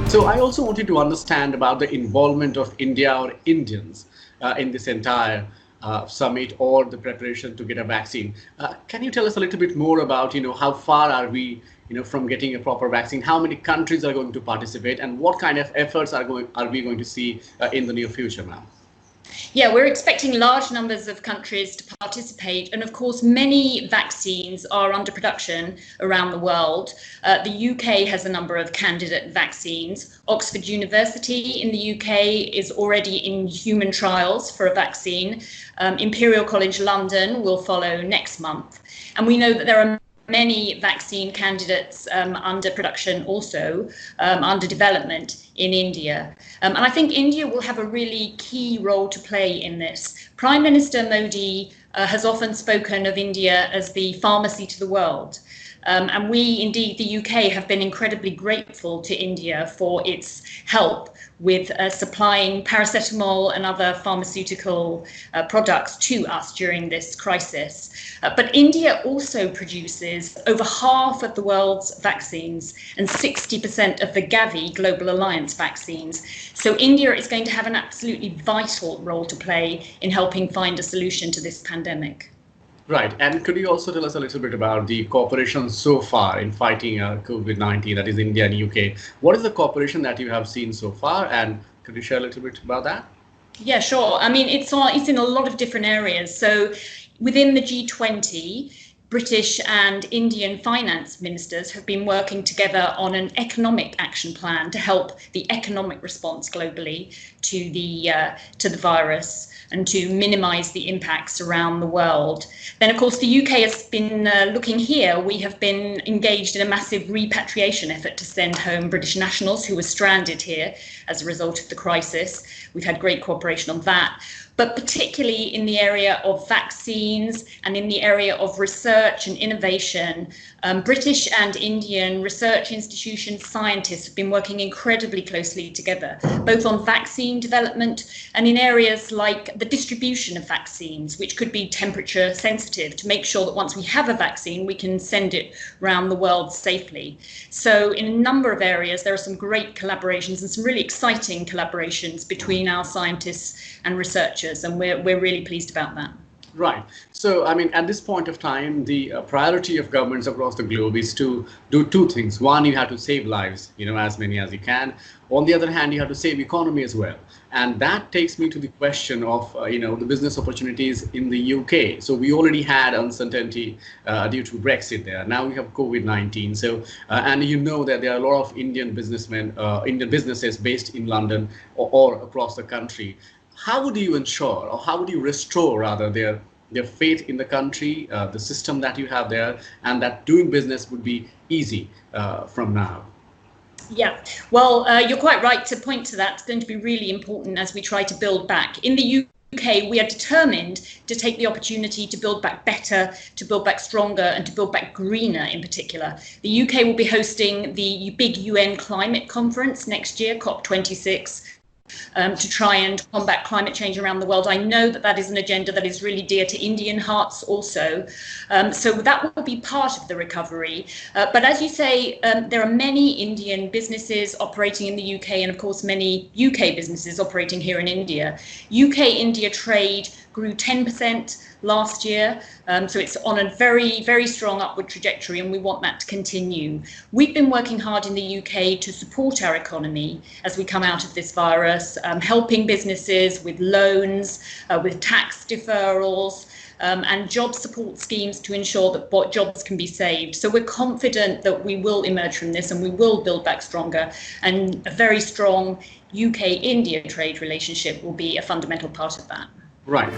So I also wanted to understand about the involvement of India or Indians in this entire summit or the preparation to get a vaccine. Can you tell us a little bit more about, how far are we, from getting a proper vaccine? How many countries are going to participate, and what kind of efforts are we going to see in the near future now? Yeah, we're expecting large numbers of countries to participate, and of course, many vaccines are under production around the world. The UK has a number of candidate vaccines. Oxford University in the UK is already in human trials for a vaccine. Imperial College London will follow next month. And we know that there are many vaccine candidates under production also, under development in India. And I think India will have a really key role to play in this. Prime Minister Modi has often spoken of India as the pharmacy to the world. And we, indeed, the UK, have been incredibly grateful to India for its help with supplying paracetamol and other pharmaceutical products to us during this crisis. But India also produces over half of the world's vaccines and 60% of the Gavi Global Alliance vaccines. So India is going to have an absolutely vital role to play in helping find a solution to this pandemic. Right. And could you also tell us a little bit about the cooperation so far in fighting COVID-19, that is India and UK? What is the cooperation that you have seen so far? And could you share a little bit about that? Yeah, sure. I mean, it's in a lot of different areas. So within the G20, British and Indian finance ministers have been working together on an economic action plan to help the economic response globally to the virus and to minimise the impacts around the world. Then, of course, the UK has been looking here. We have been engaged in a massive repatriation effort to send home British nationals who were stranded here as a result of the crisis. We've had great cooperation on that. But particularly in the area of vaccines and in the area of research and innovation, British and Indian research institutions, scientists have been working incredibly closely together, both on vaccine development and in areas like the distribution of vaccines, which could be temperature sensitive, to make sure that once we have a vaccine, we can send it around the world safely. So in a number of areas, there are some great collaborations and some really exciting collaborations between our scientists and researchers, and we're really pleased about that. Right. So, I mean, at this point of time, the priority of governments across the globe is to do two things. One, you have to save lives, as many as you can. On the other hand, you have to save economy as well. And that takes me to the question of, the business opportunities in the UK. So we already had uncertainty due to Brexit there. Now we have COVID-19. So, and that there are a lot of Indian businessmen, Indian businesses based in London or across the country. How would you ensure, or how would you restore rather their faith in the country, the system that you have there, and that doing business would be easy from now? Yeah, well, you're quite right to point to that. It's going to be really important as we try to build back. In the UK, we are determined to take the opportunity to build back better, to build back stronger, and to build back greener in particular. The UK will be hosting the big UN climate conference next year, COP26. To try and combat climate change around the world. I know that is an agenda that is really dear to Indian hearts also. So that will be part of the recovery. But as you say, there are many Indian businesses operating in the UK, and of course many UK businesses operating here in India. UK-India trade grew 10% last year. So it's on a very, very strong upward trajectory, and we want that to continue. We've been working hard in the UK to support our economy as we come out of this virus, helping businesses with loans, with tax deferrals, and job support schemes to ensure that jobs can be saved. So we're confident that we will emerge from this and we will build back stronger, and a very strong UK-India trade relationship will be a fundamental part of that. Right.